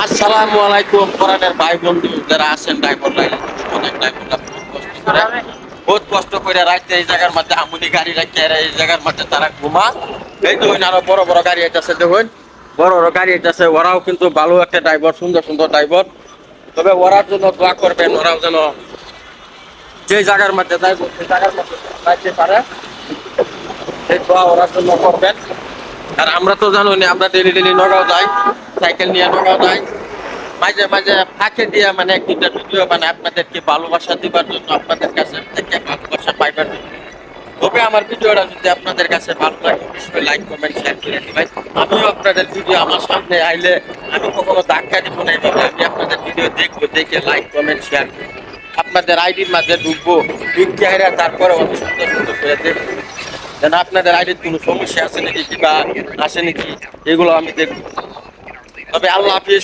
আসসালামু আলাইকুম কোরআনের ভাই বন্ধু যারা আছেন ড্রাইভার লাইনে অনেক ড্রাইভাররা বহুত কষ্ট করে রাখতে এই জায়গার মধ্যে আমুনি গাড়ি রাখতে এই জায়গার মধ্যে তারা ঘুমা এই তো আরো বড় বড় গাড়ি আইতেছে দেখুন বড় বড় গাড়ি আইতেছে ওরাও কিন্তু ভালো একটা ড্রাইভার সুন্দর সুন্দর ড্রাইভার তবে ওরার জন্য দোয়া করবেন ওরাও যেন যে জায়গার মধ্যে যাইব সেই জায়গার মধ্যে যাইতে পারে এই দোয়া ওরার জন্য করবেন। আর আমরা তো জানো আমরা ডেলি ডেলি নগাঁও যাই সাইকেল নিয়ে নগাঁও যাই মাঝে মাঝে ফাঁকে দিয়ে মানে এক দুটা ভিডিও মানে আপনাদেরকে ভালোবাসা দিবার জন্য আপনাদের কাছে থেকে ভালোবাসা পাইবার জন্য। তবে আমার ভিডিওটা যদি আপনাদের কাছে ভালো লাগে অবশ্যই লাইক কমেন্ট শেয়ার করে দিবেন। আমিও আপনাদের ভিডিও আমার সামনে আইলে আমি কখনো ধাক্কা দিব না, এইভাবে আমি আপনাদের ভিডিও দেখবো, দেখে লাইক কমেন্ট শেয়ার করবো, আপনাদের আইডির মাঝে ঢুকবো, ঢুকতে হাইরা তারপরে অনেক সুন্দর সুন্দর করে দেখবো যেন আপনাদের আইডির কোনো সমস্যা আছে নাকি কিংবা আসে নাকি এগুলো আমি দেখবো। তবে আল্লাহ হাফিজ।